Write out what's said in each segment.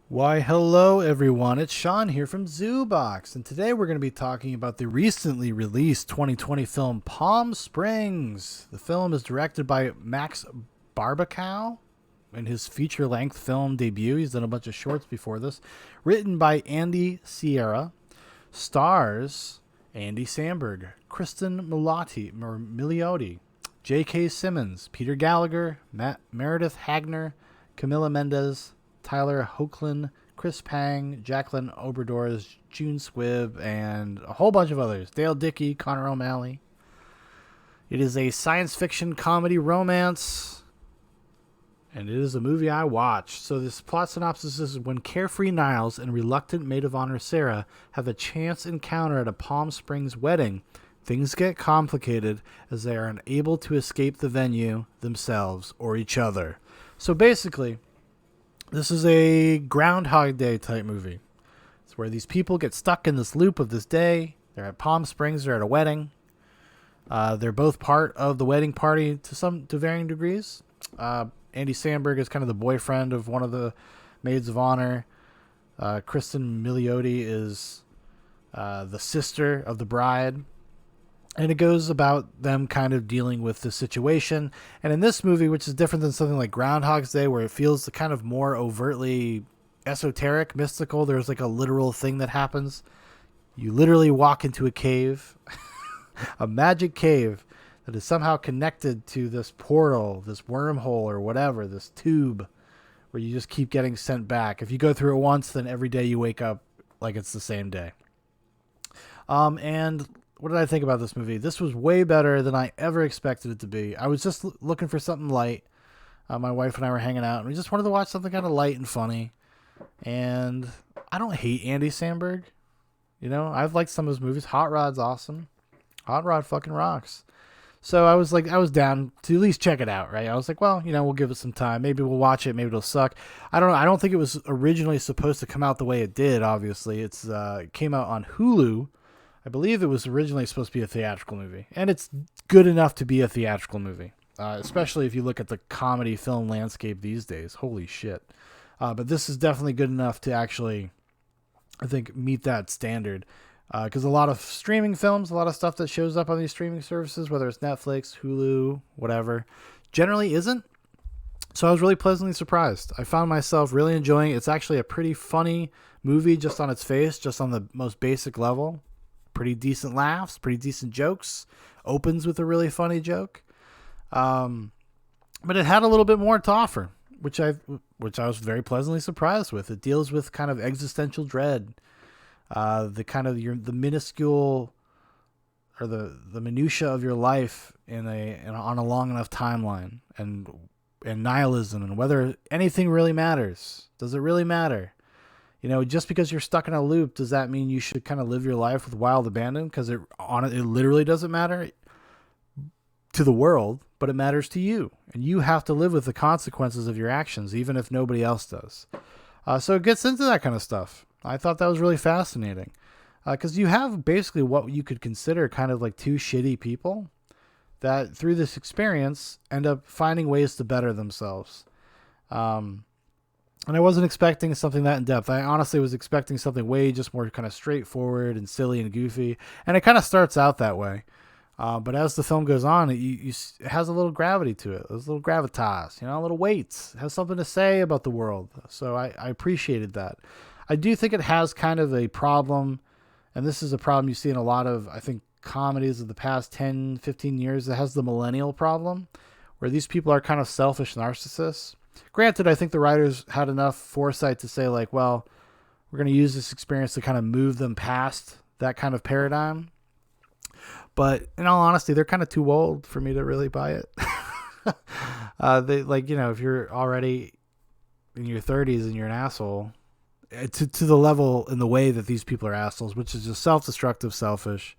Why, hello everyone. It's Shaun here from Zoobox, and today we're going to be talking about the recently released 2020 film Palm Springs. The film is directed by Max Barbakow in his feature-length film debut. He's done a bunch of shorts before this. Written by Andy Sierra. Stars Andy Samberg, Kristen Milioti, J.K. Simmons, Peter Gallagher, Meredith Hagner, Camila Mendez, Tyler Hoechlin, Chris Pang, Jacqueline Oberdors, June Squibb, and a whole bunch of others. Dale Dickey, Connor O'Malley. It is a science fiction comedy romance, and it is a movie I watched. So this plot synopsis is: when carefree Niles and reluctant maid of honor Sarah have a chance encounter at a Palm Springs wedding, things get complicated as they are unable to escape the venue themselves or each other. So basically, this is a Groundhog Day type movie. It's where these people get stuck in this loop of this day. They're at Palm Springs. They're at a wedding. They're both part of the wedding party to varying degrees. Andy Samberg is kind of the boyfriend of one of the maids of honor. Kristen Milioti is the sister of the bride. And it goes about them kind of dealing with the situation. And in this movie, which is different than something like Groundhog's Day, where it feels kind of more overtly esoteric, mystical, there's like a literal thing that happens. You literally walk into a cave, a magic cave that is somehow connected to this portal, this wormhole or whatever, this tube, where you just keep getting sent back. If you go through it once, then every day you wake up like it's the same day. And what did I think about this movie? This was way better than I ever expected it to be. I was just looking for something light. My wife and I were hanging out, and we just wanted to watch something kind of light and funny. And I don't hate Andy Samberg. You know, I've liked some of his movies. Hot Rod's awesome. Hot Rod fucking rocks. So I was down to at least check it out, right? I was like, well, we'll give it some time. Maybe we'll watch it. Maybe it'll suck. I don't know. I don't think it was originally supposed to come out the way it did, obviously. It came out on HULU. I believe it was originally supposed to be a theatrical movie, and it's good enough to be a theatrical movie, especially if you look at the comedy film landscape these days. Holy shit. But this is definitely good enough to actually, I think, meet that standard. Because a lot of streaming films, a lot of stuff that shows up on these streaming services, whether it's Netflix, Hulu, whatever, generally isn't. So I was really pleasantly surprised. I found myself really enjoying it. It's actually a pretty funny movie just on its face, just on the most basic level. Pretty decent laughs, pretty decent jokes. Opens with a really funny joke. But it had a little bit more to offer, which I was very pleasantly surprised with. It deals with kind of existential dread. The kind of the minuscule or the minutia of your life on a long enough timeline, and nihilism, and whether anything really matters. Does it really matter? Just because you're stuck in a loop, does that mean you should kind of live your life with wild abandon? Because it literally doesn't matter to the world, but it matters to you, and you have to live with the consequences of your actions, even if nobody else does. So it gets into that kind of stuff. I thought that was really fascinating, because you have basically what you could consider kind of like two shitty people that through this experience end up finding ways to better themselves. And I wasn't expecting something that in depth. I honestly was expecting something way just more kind of straightforward and silly and goofy. And it kind of starts out that way. But as the film goes on, it has a little gravity to it. There's a little gravitas, a little weight. It has something to say about the world. So I appreciated that. I do think it has kind of a problem, and this is a problem you see in a lot of, I think, comedies of the past 10, 15 years. It has the millennial problem, where these people are kind of selfish narcissists. Granted, I think the writers had enough foresight to say, like, well, we're going to use this experience to kind of move them past that kind of paradigm. But in all honesty, they're kind of too old for me to really buy it. If you're already in your 30s and you're an asshole, to the level in the way that these people are assholes, which is just self-destructive, selfish.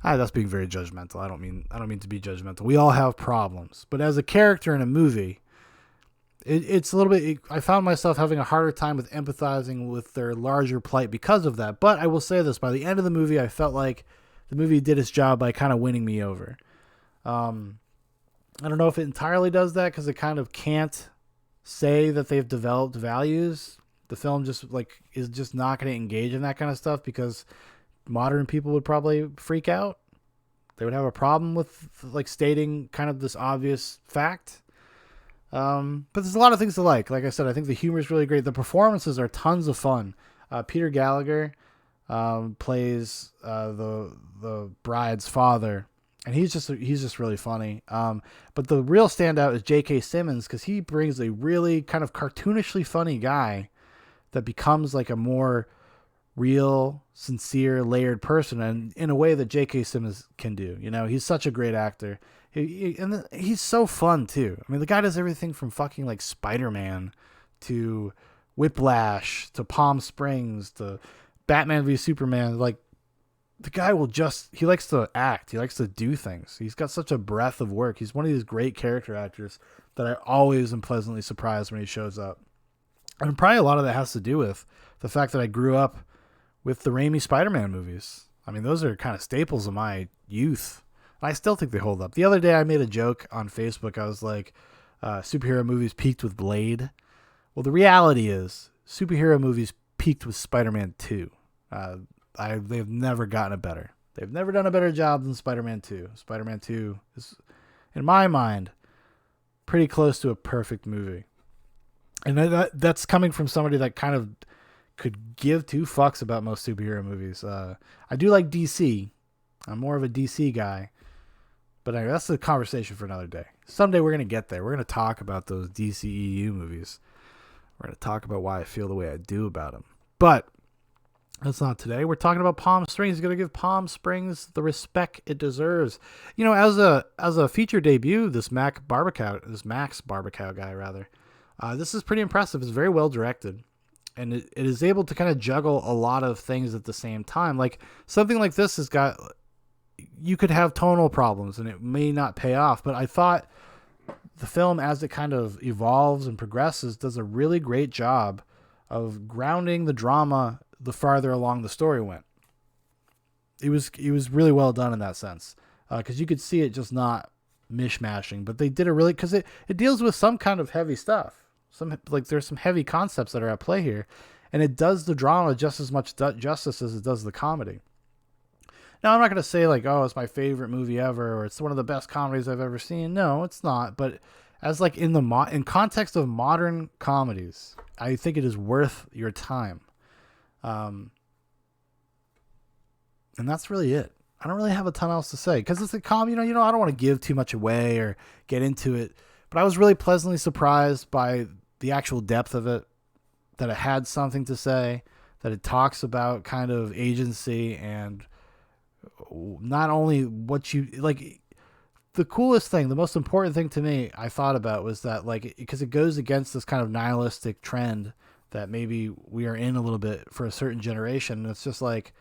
That's being very judgmental. I don't mean to be judgmental. We all have problems, but as a character in a movie, it's a little bit. I found myself having a harder time with empathizing with their larger plight because of that. But I will say this: by the end of the movie, I felt like the movie did its job by kind of winning me over. I don't know if it entirely does that, because it kind of can't say that they've developed values. The film just like is just not going to engage in that kind of stuff because modern people would probably freak out. They would have a problem with like stating kind of this obvious fact. But there's a lot of things to like. Like I said, I think the humor is really great. The performances are tons of fun. Peter Gallagher plays the bride's father, and he's just really funny. But the real standout is J.K. Simmons because he brings a really kind of cartoonishly funny guy that becomes like a more real, sincere, layered person, and in a way that J.K. Simmons can do. You know, he's such a great actor. And he's so fun too. I mean, the guy does everything from fucking like Spider-Man to Whiplash to Palm Springs to Batman v Superman. Like, the guy he likes to act. He likes to do things. He's got such a breadth of work. He's one of these great character actors that I always am pleasantly surprised when he shows up. And probably a lot of that has to do with the fact that I grew up with the Raimi Spider-Man movies. I mean, those are kind of staples of my youth. I still think they hold up. The other day I made a joke on Facebook. I was like, superhero movies peaked with Blade. Well, the reality is superhero movies peaked with Spider-Man 2. They've never gotten it better. They've never done a better job than Spider-Man 2. Spider-Man 2 is, in my mind, pretty close to a perfect movie. And that's coming from somebody that kind of could give two fucks about most superhero movies. I do like DC. I'm more of a DC guy. But anyway, that's a conversation for another day. Someday we're going to get there. We're going to talk about those DCEU movies. We're going to talk about why I feel the way I do about them. But that's not today. We're talking about Palm Springs. Going to give Palm Springs the respect it deserves. You know, as a feature debut, this Max Barbakow guy, rather. This is pretty impressive. It's very well directed. And it is able to kind of juggle a lot of things at the same time. Like, something like this has got... You could have tonal problems and it may not pay off, but I thought the film, as it kind of evolves and progresses, does a really great job of grounding the drama the farther along the story went. It was really well done in that sense, because you could see it just not mishmashing, but they did because it deals with some kind of heavy stuff. There's some heavy concepts that are at play here, and it does the drama just as much justice as it does the comedy. Now, I'm not going to say like, oh, it's my favorite movie ever, or it's one of the best comedies I've ever seen. No, it's not. But as like in context of modern comedies, I think it is worth your time. And that's really it. I don't really have a ton else to say because it's a comedy. I don't want to give too much away or get into it. But I was really pleasantly surprised by the actual depth of it, that it had something to say, that it talks about kind of agency and not only what you like. The coolest thing, the most important thing to me I thought about was that, like, because it goes against this kind of nihilistic trend that maybe we are in a little bit for a certain generation. And it's just like,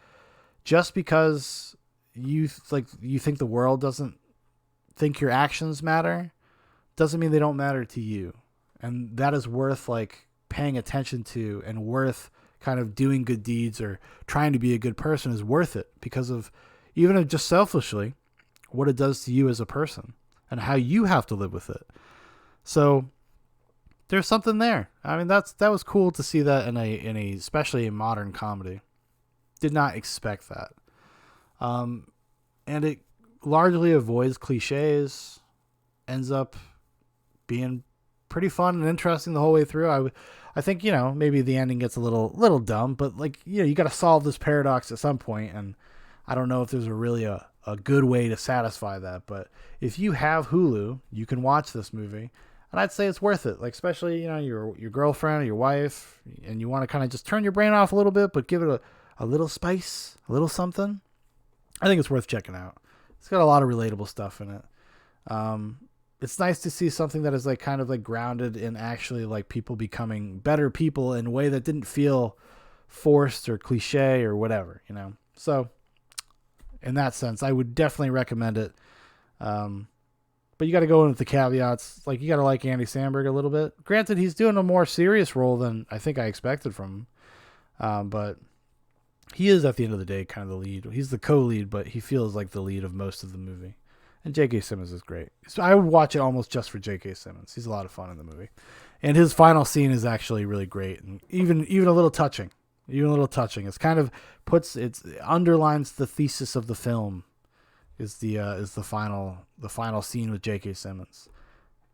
just because you think the world doesn't think your actions matter doesn't mean they don't matter to you. And that is worth like paying attention to, and worth kind of doing good deeds or trying to be a good person is worth it because of, even if just selfishly, what it does to you as a person and how you have to live with it. So there's something there. I mean, that was cool to see that in a especially a modern comedy. Did not expect that. And it largely avoids cliches, ends up being pretty fun and interesting the whole way through. I think, maybe the ending gets a little dumb, but like, you got to solve this paradox at some point, and I don't know if there's a good way to satisfy that, but if you have Hulu, you can watch this movie, and I'd say it's worth it. Like, especially, your girlfriend or your wife, and you want to kind of just turn your brain off a little bit, but give it a little spice, a little something. I think it's worth checking out. It's got a lot of relatable stuff in it. It's nice to see something that is like kind of like grounded in actually like people becoming better people in a way that didn't feel forced or cliche or whatever, So in that sense, I would definitely recommend it. But you got to go in with the caveats. Like, you got to like Andy Samberg a little bit. Granted, he's doing a more serious role than I think I expected from him. But he is, at the end of the day, kind of the lead. He's the co-lead, but he feels like the lead of most of the movie. And J.K. Simmons is great. So I would watch it almost just for J.K. Simmons. He's a lot of fun in the movie. And his final scene is actually really great, and even a little touching. Even a little touching. It's kind of it underlines the thesis of the film. Is the final scene with J.K. Simmons,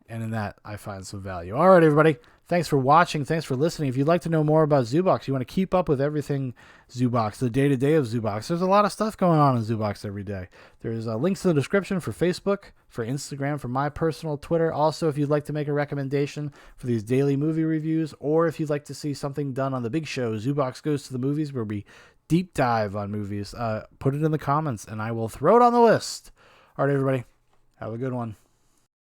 and in that I find some value. All right, everybody. Thanks for watching. Thanks for listening. If you'd like to know more about Zoobox, you want to keep up with everything Zoobox, the day-to-day of Zoobox, there's a lot of stuff going on in Zoobox every day. There's links in the description for Facebook, for Instagram, for my personal Twitter. Also, if you'd like to make a recommendation for these daily movie reviews, or if you'd like to see something done on the big show, Zoobox Goes to the Movies, where we deep dive on movies, put it in the comments, and I will throw it on the list. All right, everybody. Have a good one.